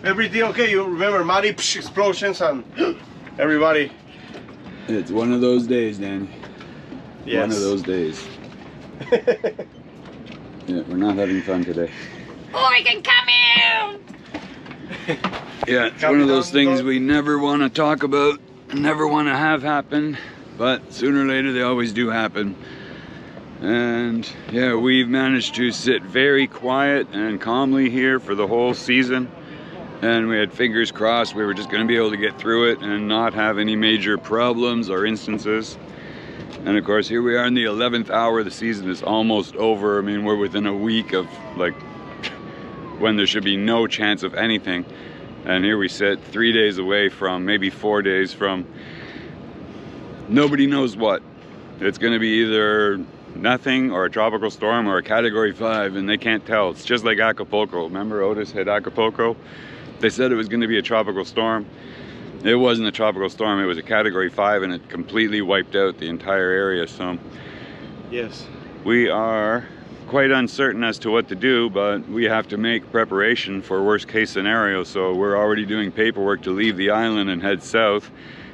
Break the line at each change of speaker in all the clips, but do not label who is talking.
Everything okay? You remember mighty explosions and everybody.
It's one of those days, Danny. Yes. One of those days. Yeah, we're not having fun today.
Oh, I can come out!
Yeah, it's one of those things we never want to talk about, never want to have happen, but sooner or later they always do happen. And yeah, we've managed to sit very quiet and calmly here for the whole season. And we had fingers crossed we were just going to be able to get through it and not have any major problems or instances. And of course, here we are in the 11th hour. The season is almost over. I mean, we're within a week of like when there should be no chance of anything. And here we sit 3 days away from, maybe 4 days from, nobody knows what. It's going to be either nothing or a tropical storm or a category 5, and they can't tell. It's just like Acapulco. Remember Otis hit Acapulco? They said it was going to be a tropical storm. It wasn't a tropical storm, it was a category 5, and it completely wiped out the entire area. So
yes,
we are quite uncertain as to what to do, but we have to make preparation for worst case scenario. So we're already doing paperwork to leave the island and head south,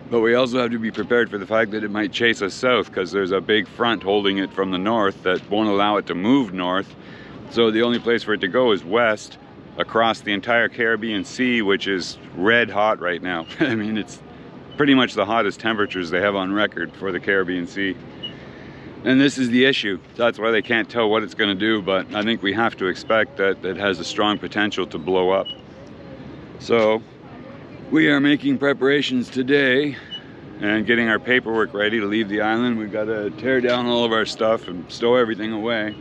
but we also have to be prepared for the fact that it might chase us south because there's a big front holding it from the north that won't allow it to move north. So the only place for it to go is west across the entire Caribbean Sea, which is red hot right now. I mean, it's pretty much the hottest temperatures they have on record for the Caribbean Sea. And this is the issue. That's why they can't tell what it's going to do, but I think we have to expect that it has a strong potential to blow up. So we are making preparations today and getting our paperwork ready to leave the island. We've got to tear down all of our stuff and stow everything away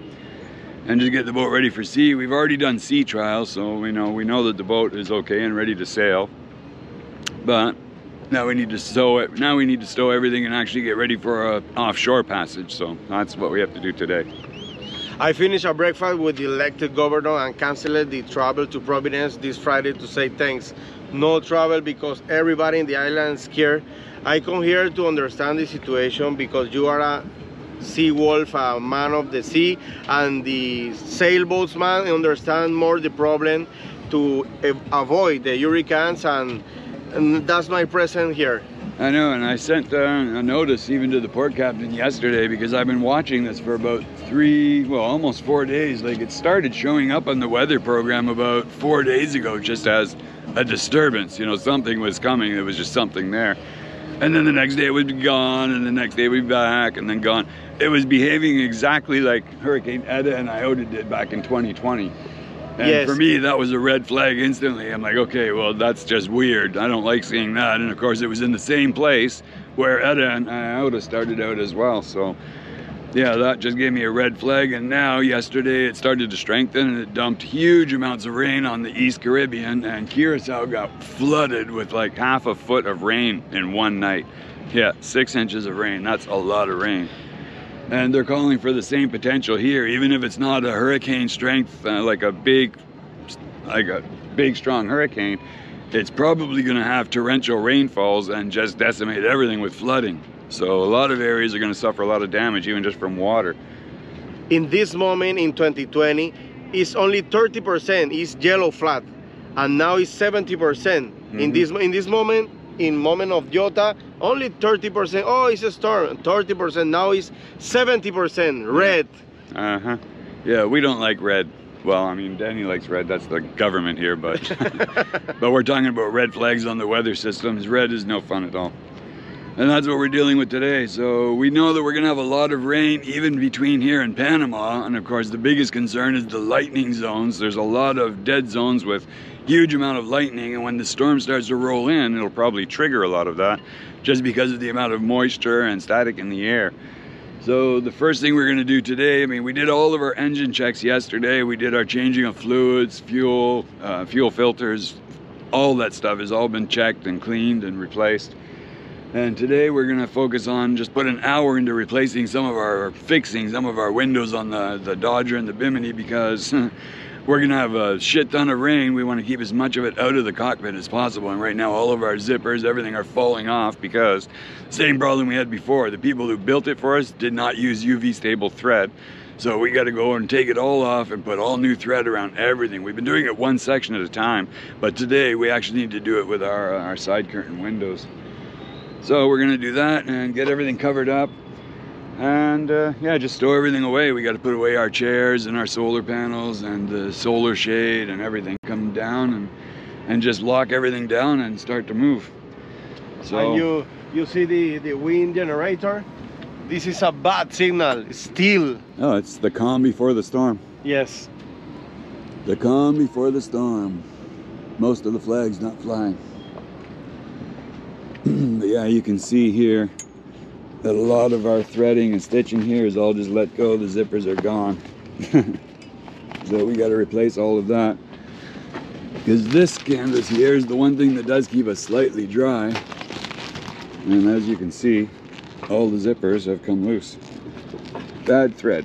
and just get the boat ready for sea. We've already done sea trials, so we know that the boat is okay and ready to sail. But now we need to stow it. Now we need to stow everything and actually get ready for an offshore passage. So that's what we have to do today.
I finished a breakfast with the elected governor and canceled the travel to Providence this Friday to say thanks. No travel because everybody in the island is scared. I come here to understand the situation because you are a sea wolf, a man of the sea, and the sailboatsman understand more the problem to avoid the hurricanes, and that's my presence here.
I know, and I sent a notice even to the port captain yesterday because I've been watching this for about almost 4 days. Like, it started showing up on the weather program about 4 days ago just as a disturbance, you know, something was coming, there was just something there. And then the next day it would be gone, and the next day it would be back, and then gone. It was behaving exactly like Hurricane Eta and Iota did back in 2020. And yes, for me, that was a red flag instantly. I'm like, okay, well, that's just weird. I don't like seeing that. And of course, it was in the same place where Eta and Iota started out as well. So yeah, that just gave me a red flag. And now yesterday it started to strengthen and it dumped huge amounts of rain on the East Caribbean, and Curacao got flooded with like half a foot of rain in one night. Yeah, 6 inches of rain. That's a lot of rain. And they're calling for the same potential here, even if it's not a hurricane strength, like a big strong hurricane. It's probably going to have torrential rainfalls and just decimate everything with flooding. So a lot of areas are going to suffer a lot of damage, even just from water.
In this moment in 2020, it's only 30% is yellow flat, and now it's 70%. Mm-hmm. In this moment. In moment of Iota, only 30%. Oh, it's a storm. 30%. Now it's 70% red.
Uh-huh. Yeah, we don't like red. Well, I mean, Danny likes red. That's the government here, but but we're talking about red flags on the weather systems. Red is no fun at all. And that's what we're dealing with today. So we know that we're going to have a lot of rain even between here and Panama. And of course, the biggest concern is the lightning zones. There's a lot of dead zones with huge amount of lightning. And when the storm starts to roll in, it'll probably trigger a lot of that just because of the amount of moisture and static in the air. So the first thing we're going to do today, I mean, we did all of our engine checks yesterday. We did our changing of fluids, fuel filters, all that stuff has all been checked and cleaned and replaced. And today we're going to focus on just put an hour into fixing some of our windows on the Dodger and the Bimini, because we're going to have a shit ton of rain. We want to keep as much of it out of the cockpit as possible. And right now all of our zippers, everything are falling off because same problem we had before. The people who built it for us did not use UV stable thread. So we got to go and take it all off and put all new thread around everything. We've been doing it one section at a time, but today we actually need to do it with our side curtain windows. So we're gonna do that and get everything covered up, and yeah, just stow everything away. We got to put away our chairs and our solar panels and the solar shade and everything, come down and just lock everything down and start to move. So
and you see the wind generator. This is a bad signal. Still.
oh, it's the calm before the storm.
Yes.
The calm before the storm. Most of the flags not flying. But yeah, you can see here that a lot of our threading and stitching here is all just let go. The zippers are gone. So we got to replace all of that, because this canvas here is the one thing that does keep us slightly dry. And as you can see, all the zippers have come loose. Bad thread.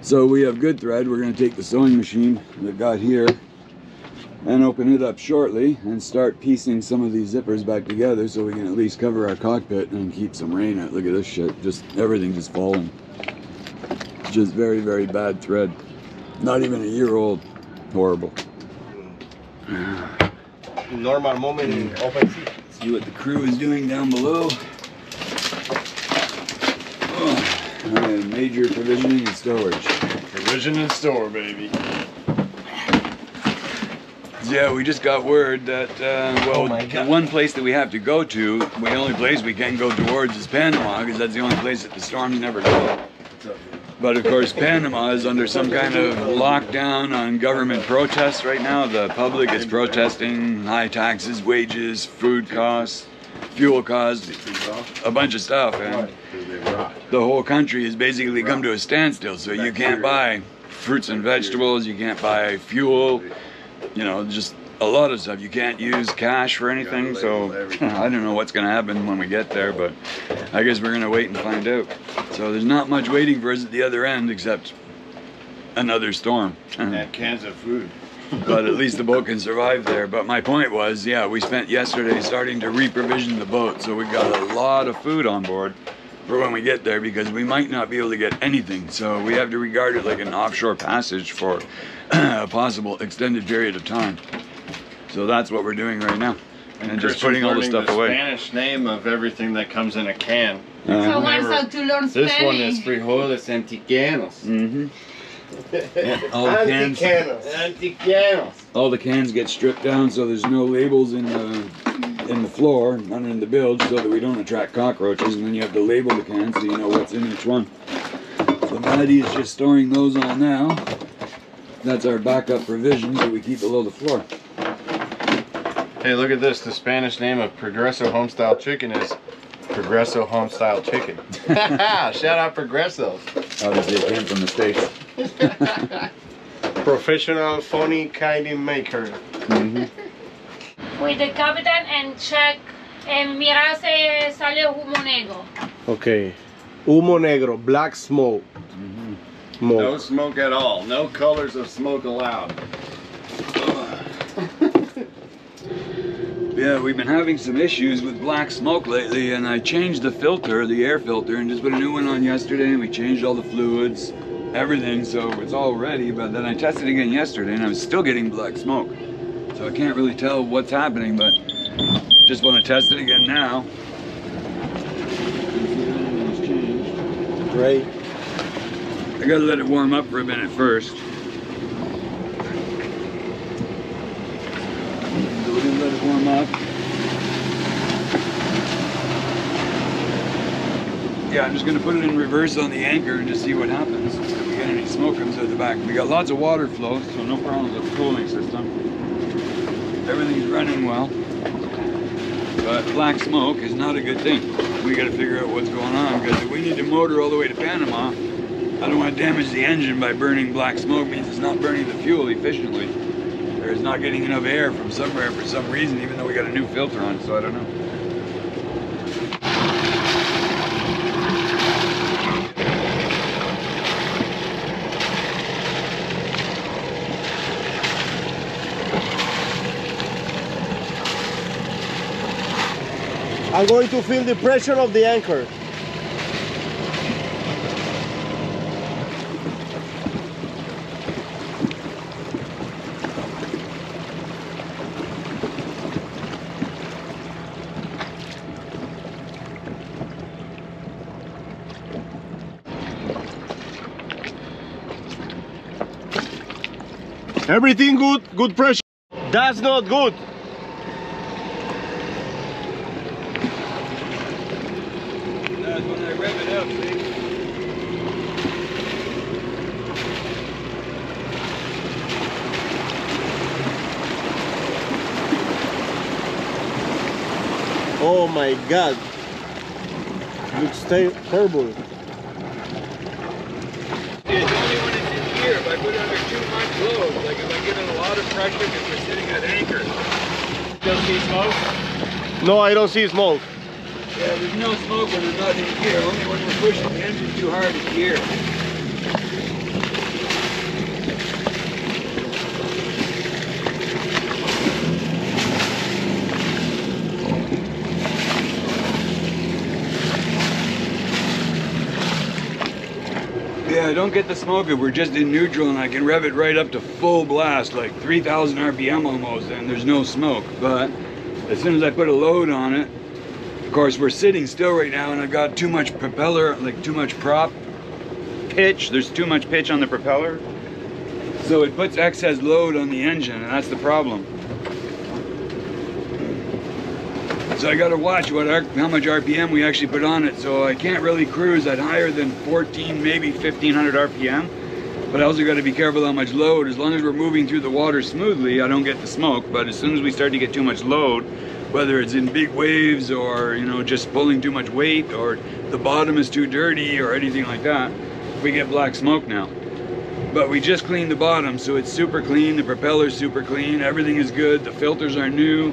So we have good thread. We're going to take the sewing machine that got here and open it up shortly and start piecing some of these zippers back together so we can at least cover our cockpit and keep some rain out. Look at this shit, just everything just falling. Just very, very bad thread. Not even a year old. Horrible.
Normal moment in open sea.
See what the crew is doing down below. Oh, major provisioning and storage.
Provision and store, baby.
Yeah, we just got word that, well, the one place that we have to go to, the only place we can go towards is Panama, because that's the only place that the storms never go. But of course, Panama is under some kind of lockdown on government protests right now. The public is protesting high taxes, wages, food costs, fuel costs, a bunch of stuff. And the whole country has basically come to a standstill. So you can't buy fruits and vegetables, you can't buy fuel, you know, just a lot of stuff. You can't use cash for anything, so I don't know what's going to happen when we get there, but I guess we're going to wait and find out. So there's not much waiting for us at the other end except another storm.
And cans of food.
But at least the boat can survive there. But my point was, yeah, we spent yesterday starting to reprovision the boat, so we got a lot of food on board for when we get there, because we might not be able to get anything. So we have to regard it like an offshore passage for a possible extended period of time. So that's what we're doing right now, and just putting all the stuff away.
Spanish name of everything that comes in a can.
So wants how to learn Spanish.
This one is frijoles antiquenos.
Mm-hmm. Yeah, all the cans.
Antiquenos.
All the cans get stripped down, so there's no labels in the floor, none in the bilge, so that we don't attract cockroaches. And then you have to label the cans so you know what's in each one. So Maddie is just storing those all now. That's our backup provisions that we keep below the floor.
Hey, look at this. The Spanish name of Progresso Homestyle Chicken is Progresso Homestyle Chicken. Shout out Progresso.
Obviously it came from the States.
Professional funny kiding maker.
Mm-hmm.
With the captain and check, mira se sale humo negro.
Okay. Humo negro, black smoke.
Mm-hmm.
No smoke at all. No colors of smoke allowed.
Yeah, we've been having some issues with black smoke lately, and I changed the filter, the air filter, and just put a new one on yesterday, and we changed all the fluids, everything, so it's all ready. But then I tested again yesterday, and I was still getting black smoke. So I can't really tell what's happening, but just want to test it again now.
Great.
I gotta let it warm up for a minute first. So we're gonna let it warm up. Yeah, I'm just gonna put it in reverse on the anchor and just see what happens. If we get any smoke comes out the back. We got lots of water flow, so no problems with the cooling system. Everything's running well. But black smoke is not a good thing. We gotta figure out what's going on, because if we need to motor all the way to Panama, I don't want to damage the engine by burning black smoke. It means it's not burning the fuel efficiently. Or it's not getting enough air from somewhere for some reason, even though we got a new filter on, so I don't know.
I'm going to feel the pressure of the anchor. Everything good? Good pressure? That's not good.
That's when I rev it up, see?
Oh my God. Looks terrible.
It's only when it's in here, if I put it under too much load, like if I get in a lot of pressure because we're sitting at anchor. Still see smoke?
No, I don't see smoke.
Yeah, there's no smoke when I'm not in gear, only when we're pushing the engine too hard in gear. Yeah, I don't get the smoke if we're just in neutral and I can rev it right up to full blast, like 3,000 RPM almost, and there's no smoke. But as soon as I put a load on it, of course we're sitting still right now and I've got too much propeller, like too much prop pitch. There's too much pitch on the propeller. So it puts excess load on the engine, and that's the problem. So I gotta watch how much RPM we actually put on it. So I can't really cruise at higher than 14, maybe 1500 RPM. But I also gotta be careful how much load. As long as we're moving through the water smoothly, I don't get the smoke. But as soon as we start to get too much load, whether it's in big waves or, you know, just pulling too much weight, or the bottom is too dirty or anything like that, we get black smoke now. But we just cleaned the bottom, so it's super clean. The propeller's super clean. Everything is good. The filters are new.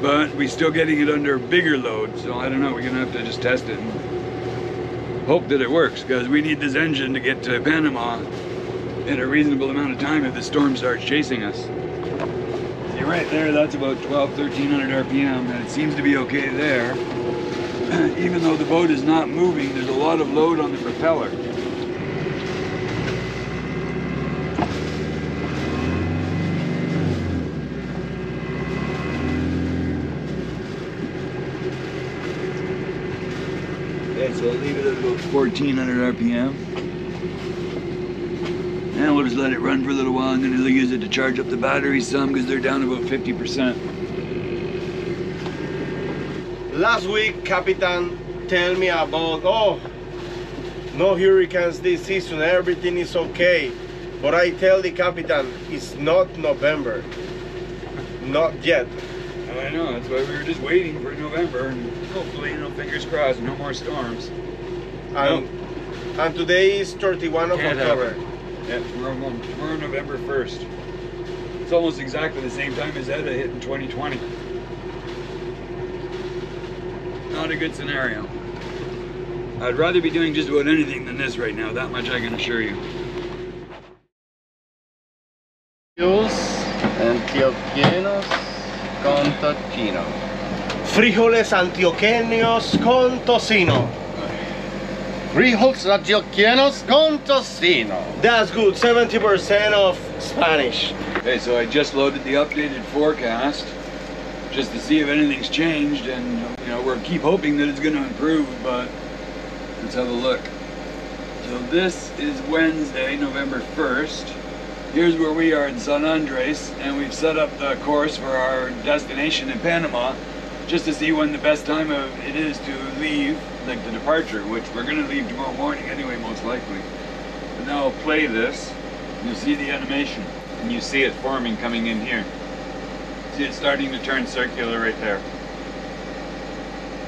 But we're still getting it under bigger load, so I don't know, we're gonna have to just test it and hope that it works, because we need this engine to get to Panama in a reasonable amount of time if the storm starts chasing us. See right there, that's about 1,1300 RPM, and it seems to be okay there. Even though the boat is not moving, there's a lot of load on the propeller. So I'll leave it at about 1,400 RPM. And we'll just let it run for a little while. I'm going to use it to charge up the batteries some because they're down about 50%.
Last week, Capitan told me about, oh, no hurricanes this season, everything is okay. But I tell the Capitan, it's not November. Not yet.
I know, that's why we were just waiting for November, and hopefully, you know, fingers crossed, no more storms.
And today is 31 of October.
Yeah, we're on November 1st. It's almost exactly the same time as Edda hit in 2020. Not a good scenario. I'd rather be doing just about anything than this right now, that much I can assure you.
Antioqueños con tocino.
Frijoles antioqueños con tocino.
Frijoles antioqueños con tocino.
That's good, 70% of Spanish.
Okay, so I just loaded the updated forecast just to see if anything's changed, and you know, we're keep hoping that it's going to improve, but let's have a look. So this is Wednesday, November 1st. Here's where we are in San Andres, and we've set up the course for our destination in Panama just to see when the best time it is to leave, like the departure, which we're going to leave tomorrow morning anyway, most likely. But now I'll play this, and you'll see the animation, and you see it forming coming in here. See it starting to turn circular right there.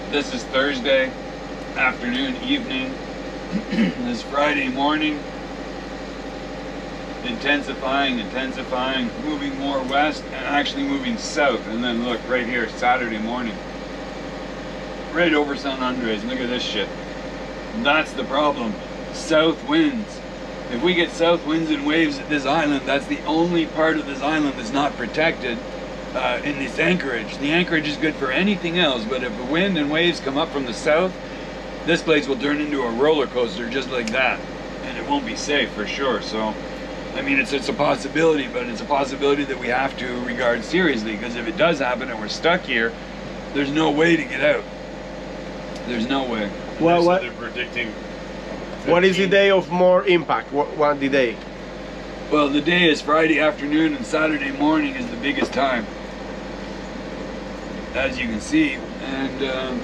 This is Thursday afternoon, evening. This is Friday morning. Intensifying, moving more west and actually moving south. And then look right here, Saturday morning. Right over San Andres, look at this shit. That's the problem, south winds. If we get south winds and waves at this island, that's the only part of this island that's not protected in this anchorage. The anchorage is good for anything else, but if the wind and waves come up from the south, this place will turn into a roller coaster just like that. And it won't be safe for sure, so. I mean, it's a possibility, but it's a possibility that we have to regard seriously, because if it does happen and we're stuck here, there's no way to get out. There's no way.
Well,
They're predicting 15.
what is the day of more impact? What the day?
Well, the day is Friday afternoon and Saturday morning is the biggest time, as you can see, and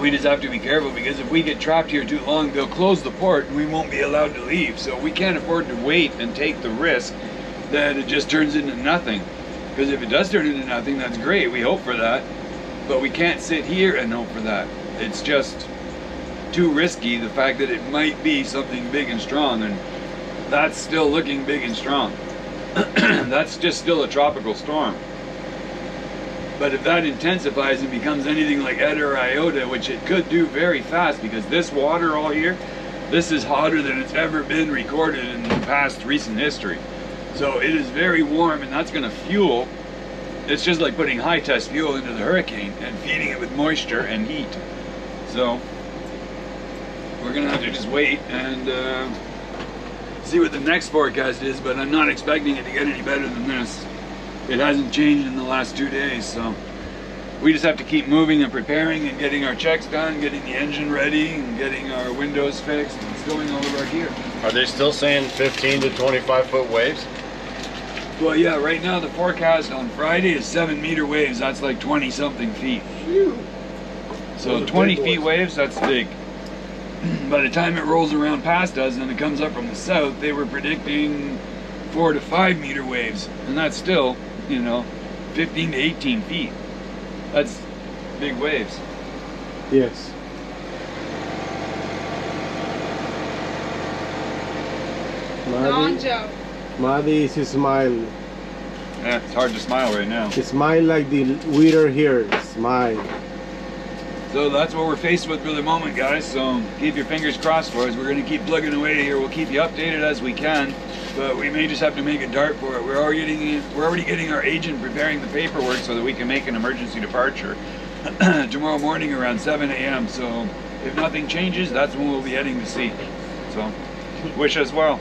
we just have to be careful, because if we get trapped here too long, they'll close the port and we won't be allowed to leave. So we can't afford to wait and take the risk that it just turns into nothing. Because if it does turn into nothing, that's great, we hope for that, but we can't sit here and hope for that. It's just too risky, the fact that it might be something big and strong, and that's still looking big and strong. That's just still a tropical storm. But if that intensifies and becomes anything like Eta or Iota, which it could do very fast, because this water all here, this is hotter than it's ever been recorded in the past recent history. So it is very warm, and that's going to fuel. It's just like putting high test fuel into the hurricane and feeding it with moisture and heat. So we're going to have to just wait and see what the next forecast is, but I'm not expecting it to get any better than this. It hasn't changed in the last 2 days, so we just have to keep moving and preparing and getting our checks done, getting the engine ready, and getting our windows fixed and stowing all of our gear.
Are they still saying 15 to 25 foot waves?
Well, yeah, right now the forecast on Friday is 7-meter waves. That's like 20 something feet. So 20 feet waves, that's big. By the time it rolls around past us and it comes up from the south, they were predicting 4 to 5 meter waves, and that's still, you know, 15 to 18 feet. That's big waves.
Yes.
Don't joke.
Maddie is smile.
Yeah, it's hard to smile right now.
Smile like the waiter here. Smile.
So that's what we're faced with for the moment, guys. So keep your fingers crossed for us. We're going to keep plugging away here. We'll keep you updated as we can, but we may just have to make a dart for it. We're already getting our agent preparing the paperwork so that we can make an emergency departure tomorrow morning around 7 a.m. So if nothing changes, that's when we'll be heading to sea. So wish us well.